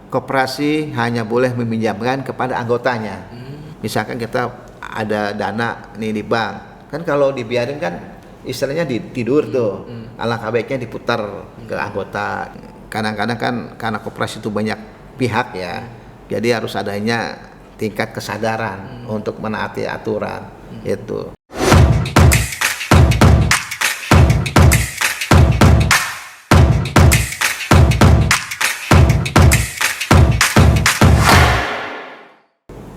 koperasi hanya boleh meminjamkan kepada anggotanya. Misalkan kita ada dana nih di bank, kan kalau dibiarin kan istilahnya tidur tuh. Alangkah baiknya diputar ke anggota. Kadang-kadang kan karena koperasi itu banyak pihak ya, jadi harus adanya tingkat kesadaran untuk menaati aturan itu.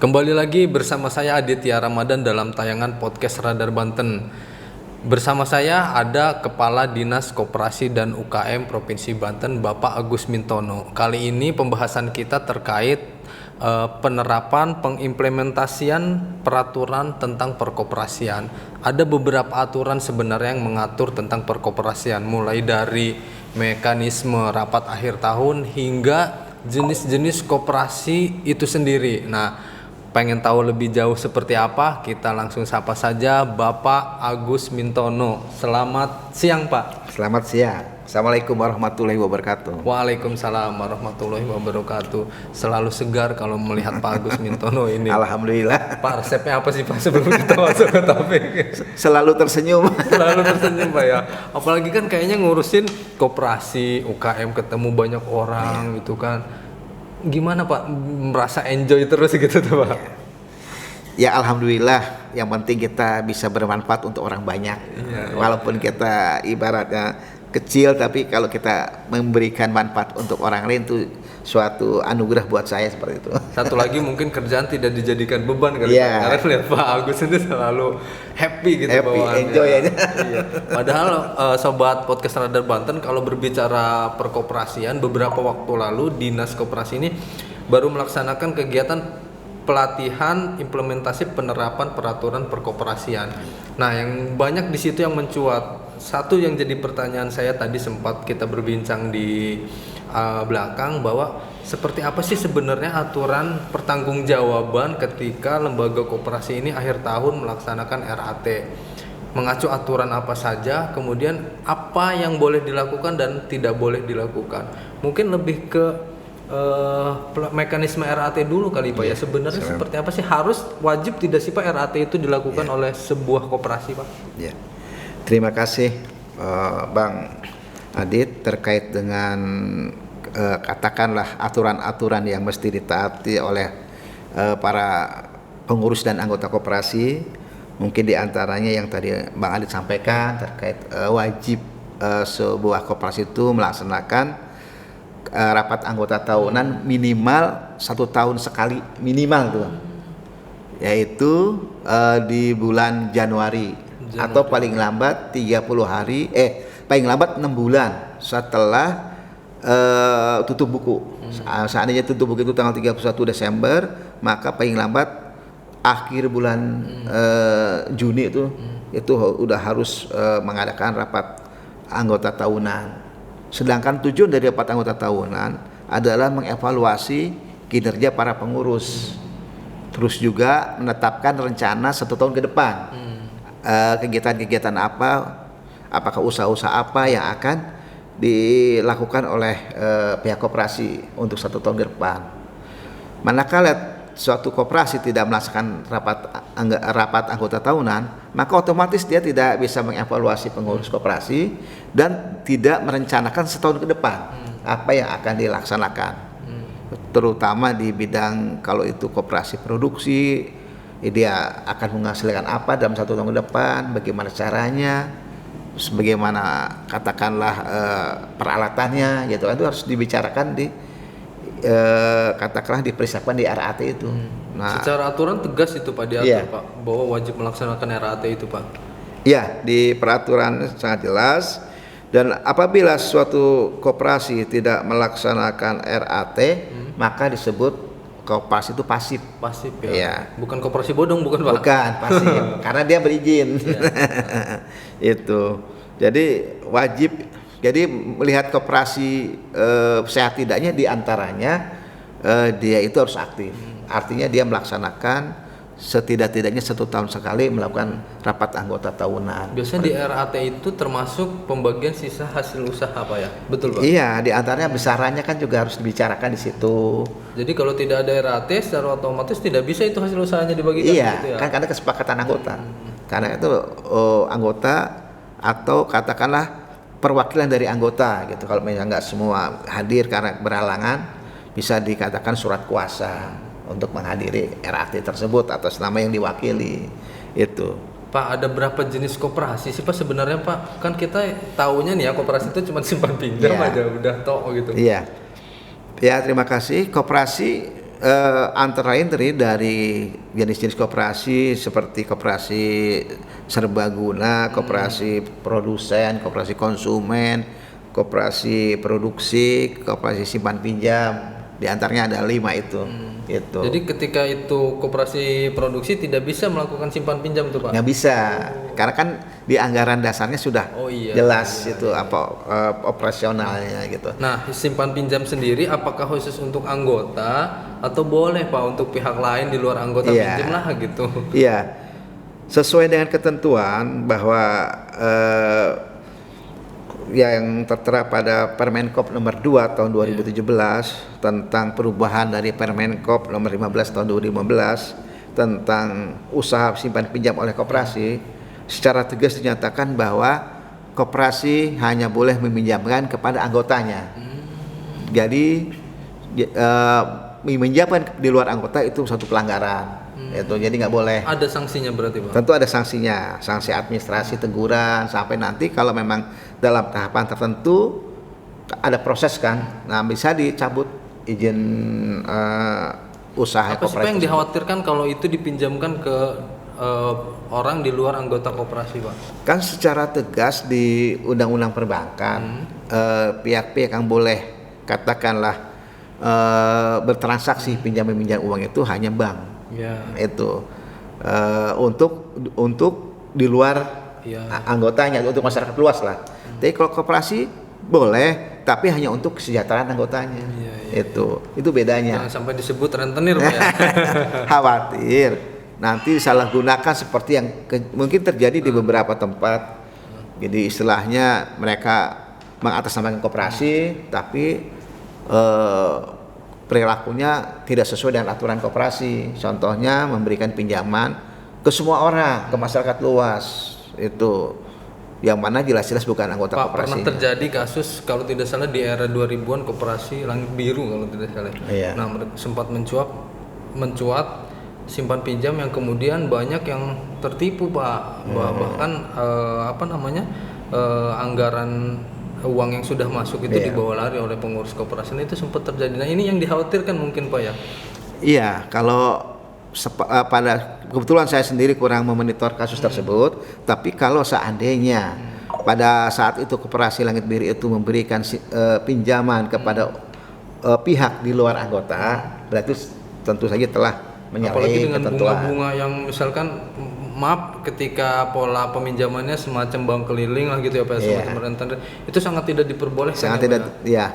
Kembali lagi bersama saya Aditya Ramadan dalam tayangan podcast Radar Banten. Bersama saya ada Kepala Dinas Koperasi dan UKM Provinsi Banten, Bapak Agus Mintono. Kali ini pembahasan kita terkait penerapan pengimplementasian peraturan tentang perkoperasian. Ada beberapa aturan sebenarnya yang mengatur tentang perkoperasian, mulai dari mekanisme rapat akhir tahun hingga jenis-jenis koperasi itu sendiri. Nah, pengen tahu lebih jauh seperti apa? Kita langsung sapa saja Bapak Agus Mintono. Selamat siang, Pak. Selamat siang. Assalamualaikum warahmatullahi wabarakatuh. Waalaikumsalam warahmatullahi wabarakatuh. Selalu segar kalau melihat Pak Agus Mintono ini. Alhamdulillah. Pak, resepnya apa sih, Pak, sebelum kita masuk ke topik? Selalu tersenyum. Selalu tersenyum, Pak, ya. Apalagi kan kayaknya ngurusin koperasi, UKM, ketemu banyak orang gitu kan. Gimana, Pak, merasa enjoy terus gitu tuh, Pak? Ya alhamdulillah, yang penting kita bisa bermanfaat untuk orang banyak. Walaupun kita ibaratnya kecil, tapi kalau kita memberikan manfaat untuk orang lain itu suatu anugerah buat saya seperti itu. Satu lagi mungkin kerjaan tidak dijadikan beban kali, Pak. Karena lihat Pak Agus itu selalu happy gitu bawaannya. Enjoy aja. Iya. Padahal sobat podcast Radar Banten, kalau berbicara perkoperasian, beberapa waktu lalu Dinas Koperasi ini baru melaksanakan kegiatan pelatihan implementasi penerapan peraturan perkoperasian. Nah, yang banyak di situ yang mencuat. Satu yang jadi pertanyaan saya tadi sempat kita berbincang di belakang, bahwa seperti apa sih sebenarnya aturan pertanggungjawaban ketika lembaga koperasi ini akhir tahun melaksanakan RAT. Mengacu aturan apa saja, kemudian apa yang boleh dilakukan dan tidak boleh dilakukan. Mungkin lebih ke mekanisme RAT dulu kali, Pak, ya. Sebenarnya seperti apa sih, harus wajib tidak sih, Pak, RAT itu dilakukan oleh sebuah koperasi, Pak? Ya. Terima kasih Bang Adit terkait dengan katakanlah aturan-aturan yang mesti ditaati oleh para pengurus dan anggota koperasi. Mungkin diantaranya yang tadi Bang Adit sampaikan terkait wajib sebuah koperasi itu melaksanakan rapat anggota tahunan minimal 1 tahun sekali, minimal tuh, yaitu di bulan Januari. Atau paling lambat 30 hari, paling lambat 6 bulan setelah tutup buku. Seandainya tutup buku itu tanggal 31 Desember, maka paling lambat akhir bulan Juni itu udah harus mengadakan rapat anggota tahunan. Sedangkan tujuan dari rapat anggota tahunan adalah mengevaluasi kinerja para pengurus, terus juga menetapkan rencana 1 tahun ke depan. Kegiatan-kegiatan apa, apakah usaha-usaha apa yang akan dilakukan oleh pihak koperasi untuk 1 tahun ke depan. Manakala suatu koperasi tidak melaksanakan rapat anggota tahunan, maka otomatis dia tidak bisa mengevaluasi pengurus koperasi dan tidak merencanakan 1 tahun ke depan apa yang akan dilaksanakan. Terutama di bidang, kalau itu koperasi produksi, dia akan menghasilkan apa dalam 1 tahun ke depan, bagaimana caranya, bagaimana katakanlah peralatannya, gitu. Itu harus dibicarakan di katakanlah dipersiapkan di RAT itu. Nah, secara aturan tegas itu, Pak, diatur, Pak, bahwa wajib melaksanakan RAT itu, Pak. Iya, di peraturan sangat jelas. Dan apabila suatu koperasi tidak melaksanakan RAT, maka disebut koperasi itu pasif. Pasif, ya. Ya. Bukan koperasi bodong, bukan, Pak? Bukan, pasif. Karena dia berizin. Itu. Jadi wajib. Jadi melihat koperasi sehat tidaknya diantaranya dia itu harus aktif. Artinya dia melaksanakan setidak-tidaknya 1 tahun sekali melakukan rapat anggota tahunan. Biasanya di RAT itu termasuk pembagian sisa hasil usaha Pak ya? Betul Pak? Iya, di antaranya besarannya kan juga harus dibicarakan di situ. Jadi kalau tidak ada RAT secara otomatis tidak bisa itu hasil usahanya dibagikan Iya, gitu ya? kan ada kesepakatan anggota. Karena itu anggota atau katakanlah perwakilan dari anggota gitu. Kalau misalnya nggak semua hadir karena berhalangan, bisa dikatakan surat kuasa untuk menghadiri RAT tersebut atas nama yang diwakili itu. Pak, ada berapa jenis koperasi sih Pak sebenarnya Pak? Kan kita taunya nih ya koperasi itu cuma simpan pinjam Iya. aja udah tok gitu. Iya. Ya, terima kasih. Koperasi antara lain terdiri dari jenis-jenis koperasi seperti koperasi serbaguna, koperasi produsen, koperasi konsumen, koperasi produksi, koperasi simpan pinjam. Di antaranya ada 5 itu. Gitu. Jadi ketika itu koperasi produksi tidak bisa melakukan simpan pinjam tuh Pak? Nggak bisa, karena kan di anggaran dasarnya sudah jelas itu apa operasionalnya gitu. Nah, simpan pinjam sendiri apakah khusus untuk anggota atau boleh Pak untuk pihak lain di luar anggota Iya. pinjam lah gitu? Iya, sesuai dengan ketentuan bahwa yang tertera pada Permenkop nomor 2 tahun 2017 tentang perubahan dari Permenkop nomor 15 tahun 2015 tentang usaha simpan pinjam oleh koperasi, secara tegas dinyatakan bahwa koperasi hanya boleh meminjamkan kepada anggotanya. Jadi meminjamkan di luar anggota itu satu pelanggaran. Itu jadi nggak boleh. Ada sanksinya berarti Pak? Tentu ada sanksinya, sanksi administrasi, teguran, sampai nanti kalau memang dalam tahapan tertentu ada proses kan, nah bisa dicabut izin usaha Apa sih Pak yang dikhawatirkan kalau itu dipinjamkan ke orang di luar anggota koperasi Pak? Kan secara tegas di Undang-Undang Perbankan pihak-pihak yang boleh katakanlah bertransaksi pinjam meminjam uang itu hanya bank. Ya. Itu untuk di luar anggotanya, untuk masyarakat luas lah. Tapi kalau koperasi boleh, tapi hanya untuk kesejahteraan anggotanya. Itu bedanya. Jangan sampai disebut rentenir Pak ya. Khawatir nanti disalahgunakan seperti yang mungkin terjadi di beberapa tempat. Jadi istilahnya mereka mengatasnamakan koperasi, tapi perilakunya tidak sesuai dengan aturan koperasi. Contohnya memberikan pinjaman ke semua orang, ke masyarakat luas, itu yang mana jelas-jelas bukan anggota Pak, koperasi. pernah terjadi kasus kalau tidak salah di era 2000-an koperasi Langit Biru kalau tidak salah. Iya. Nah, sempat mencuat simpan pinjam yang kemudian banyak yang tertipu Pak. Bahkan anggaran uang yang sudah masuk itu dibawa lari oleh pengurus koperasi. Nah, itu sempat terjadi. Nah, ini yang dikhawatirkan mungkin Pak ya. Iya, kalau pada kebetulan saya sendiri kurang memonitor kasus tersebut, tapi kalau seandainya pada saat itu koperasi Langit Biru itu memberikan pinjaman kepada pihak di luar anggota, berarti tentu saja telah menyalahi apalagi dengan ketentuan. bunga-bunga yang misalkan maaf ketika pola peminjamannya semacam bank keliling lah gitu ya Pak, semacam rentenir, itu sangat tidak diperbolehkan.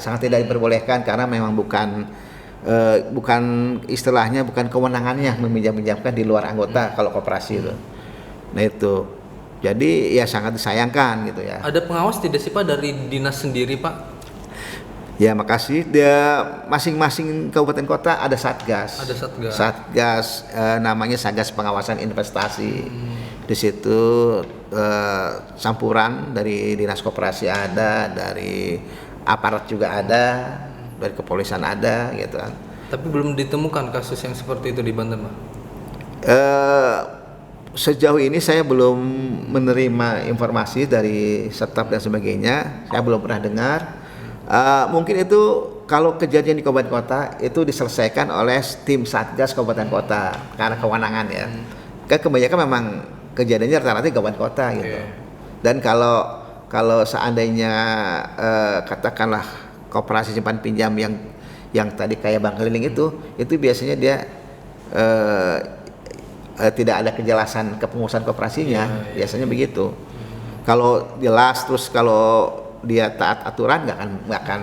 Sangat tidak diperbolehkan karena memang bukan istilahnya bukan kewenangannya meminjam-pinjamkan di luar anggota kalau koperasi itu. Nah itu. Jadi ya sangat disayangkan gitu ya. Ada pengawas tidak sih Pak dari dinas sendiri Pak? Ya makasih. Dia masing-masing kabupaten kota ada satgas. Ada satgas. Satgas namanya Satgas Pengawasan Investasi. Di situ campuran dari dinas koperasi ada, dari aparat juga ada, dari kepolisian ada gitu kan. Tapi belum ditemukan kasus yang seperti itu di Banten Pak? Sejauh ini saya belum menerima informasi dari staf dan sebagainya. Saya belum pernah dengar. Mungkin itu kalau kejadian di kabupaten kota itu diselesaikan oleh tim Satgas kabupaten kota karena kewenangan ya. Kan kebanyakan memang kejadiannya rata-rata di kabupaten kota gitu. Dan kalau seandainya katakanlah koperasi simpan pinjam yang tadi kayak bank keliling itu biasanya dia tidak ada kejelasan kepengurusan koperasinya, biasanya begitu. Kalau jelas terus kalau dia taat aturan nggak akan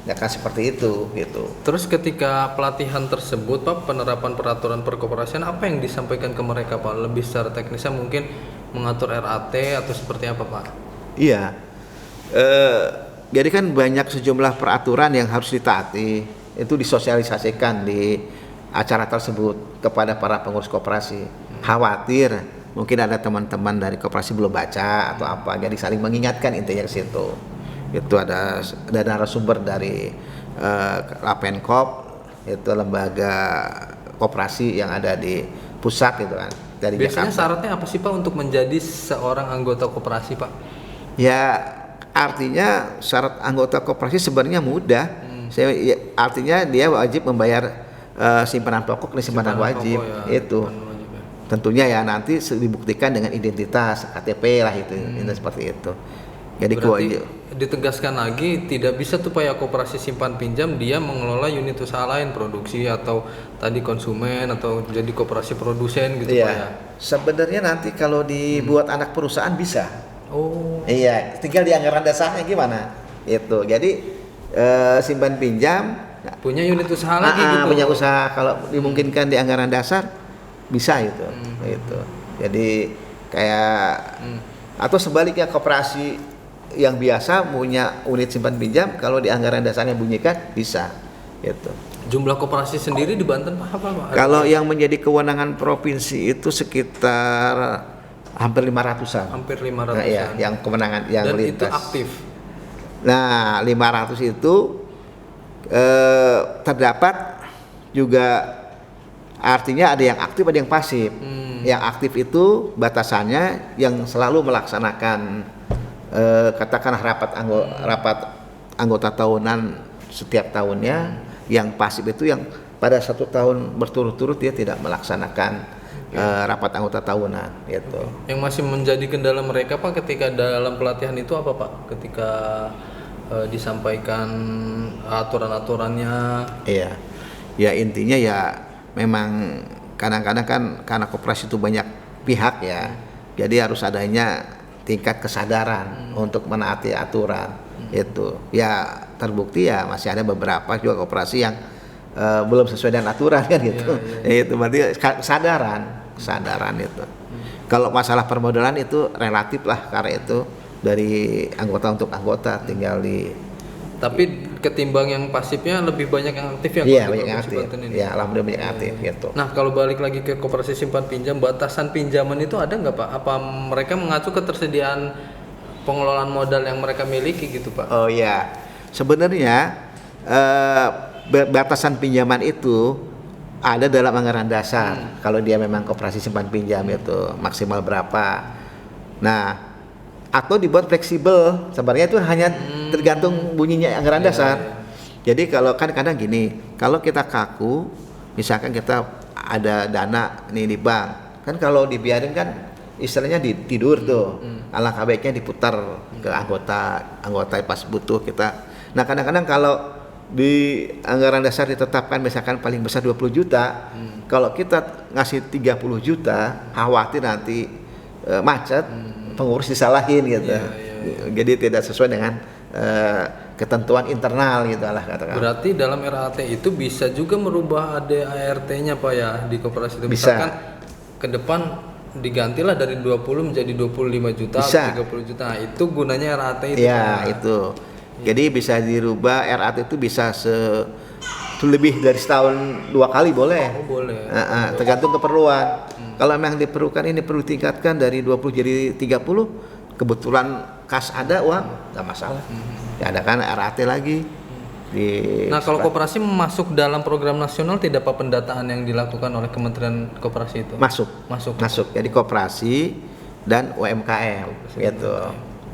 Ya kan seperti itu gitu. Terus ketika pelatihan tersebut Pak, penerapan peraturan perkoperasian apa yang disampaikan ke mereka Pak? Lebih secara teknisnya mungkin mengatur RAT atau seperti apa Pak? Iya. Jadi kan banyak sejumlah peraturan yang harus ditaati, itu disosialisasikan di acara tersebut kepada para pengurus koperasi. Khawatir mungkin ada teman-teman dari koperasi belum baca atau apa, jadi saling mengingatkan intinya ke situ. Itu ada narasumber dari Lapenkop, itu lembaga koperasi yang ada di pusat gitu kan, dari Biasanya Jakarta. syaratnya apa sih Pak untuk menjadi seorang anggota koperasi Pak? Ya, artinya syarat anggota koperasi sebenarnya mudah. Artinya dia wajib membayar simpanan pokok dan simpanan wajib. Pokok ya, Itu simpanan wajib ya. tentunya ya nanti dibuktikan dengan identitas KTP lah itu seperti itu. Jadi Berarti ditegaskan lagi tidak bisa tuh Pak ya koperasi simpan pinjam dia mengelola unit usaha lain, produksi atau tadi konsumen atau jadi koperasi produsen gitu Pak ya. iya, sebenarnya nanti kalau dibuat anak perusahaan bisa. Oh, Iya, tinggal di anggaran dasarnya gimana. Itu. Jadi simpan pinjam punya unit usaha lagi gitu. punya usaha kalau dimungkinkan di anggaran dasar bisa itu. Itu. Jadi kayak atau sebaliknya koperasi yang biasa punya unit simpan pinjam kalau di anggaran dasarnya bunyikan bisa gitu. Jumlah koperasi sendiri di Banten Pak apa Pak? Kalau yang menjadi kewenangan provinsi itu sekitar hampir 500-an. Hampir 500-an. Nah, iya, yang kewenangan yang Dan lintas. itu aktif. Nah, 500 itu terdapat juga artinya ada yang aktif ada yang pasif. Yang aktif itu batasannya yang selalu melaksanakan katakanlah rapat anggota tahunan setiap tahunnya. Yang pasif itu yang pada 1 tahun berturut-turut dia tidak melaksanakan rapat anggota tahunan gitu. Yang masih menjadi kendala mereka Pak ketika dalam pelatihan itu apa Pak? Ketika disampaikan aturan-aturannya. Iya. Ya intinya ya memang kadang-kadang kan karena koperasi itu banyak pihak ya. Jadi harus adanya tingkat kesadaran untuk menaati aturan itu. Ya terbukti ya masih ada beberapa juga koperasi yang belum sesuai dengan aturan kan gitu. Itu berarti kesadaran itu. Kalau masalah permodalan itu relatif lah karena itu dari anggota untuk anggota tinggal di. Tapi ketimbang yang pasifnya lebih banyak yang aktif ya. Iya, Pak, di banyak yang Provinsi aktif. Banten ini. Ya, alhamdulillah banyak yang aktif gitu. Nah kalau balik lagi ke koperasi simpan pinjam, batasan pinjaman itu ada nggak Pak? Apa mereka mengacu ketersediaan pengelolaan modal yang mereka miliki gitu Pak? Oh iya, sebenarnya batasan pinjaman itu ada dalam anggaran dasar. Kalau dia memang koperasi simpan pinjam itu maksimal berapa. Nah, atau dibuat fleksibel. Sebenarnya itu hanya tergantung bunyinya anggaran dasar. Jadi kalau kan kadang gini, kalau kita kaku, misalkan kita ada dana nih di bank, kan kalau dibiarin kan istilahnya tidur tuh. Alangkah baiknya diputar ke anggota pas butuh kita. Nah, kadang-kadang kalau di anggaran dasar ditetapkan misalkan paling besar 20 juta, kalau kita ngasih 30 juta, khawatir nanti macet, pengurus disalahin gitu. Jadi tidak sesuai dengan ketentuan internal gitu lah katakan. Berarti dalam RAT itu bisa juga merubah ADART-nya Pak ya di koperasi itu. Bisa. Misalkan ke depan digantilah dari 20 menjadi 25 juta Bisa. atau 30 juta. Nah, itu gunanya RAT itu. Ya, Pak. itu. Jadi bisa dirubah RAT itu bisa lebih dari setahun 2 kali boleh. Oh, boleh. Tergantung keperluan. Kalau memang diperlukan ini perlu tingkatkan dari 20 jadi 30, kebetulan kas ada uang, nggak masalah. Ya ada kan RAT lagi. Nah kalau koperasi masuk dalam program nasional tidak apa pendataan yang dilakukan oleh Kementerian Koperasi itu? Masuk. Jadi koperasi dan UMKM gitu.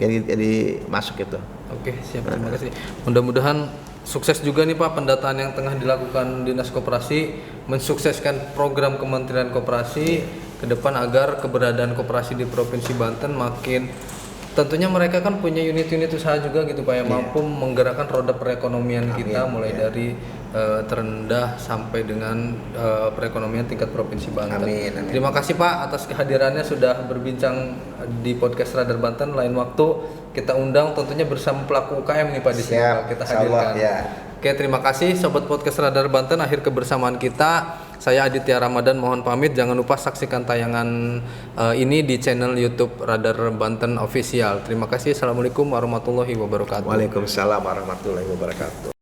Jadi masuk itu. Oke, siap, terima kasih. Mudah-mudahan sukses juga nih Pak pendataan yang tengah dilakukan Dinas Koperasi, mensukseskan program Kementerian Koperasi ke depan agar keberadaan koperasi di Provinsi Banten makin, tentunya mereka kan punya unit-unit usaha juga gitu Pak yang mampu menggerakkan roda perekonomian kita mulai dari terendah sampai dengan perekonomian tingkat provinsi Banten. Amin, amin. Terima kasih Pak atas kehadirannya sudah berbincang di podcast Radar Banten. Lain waktu kita undang tentunya bersama pelaku UKM nih Pak di sini Siap, Pak, kita insyaallah, hadirkan. ya. Oke, terima kasih Sobat Podcast Radar Banten. Akhir kebersamaan kita. Saya Aditya Ramadan mohon pamit. Jangan lupa saksikan tayangan ini di channel YouTube Radar Banten Official. Terima kasih. Assalamualaikum warahmatullahi wabarakatuh. Waalaikumsalam warahmatullahi wabarakatuh.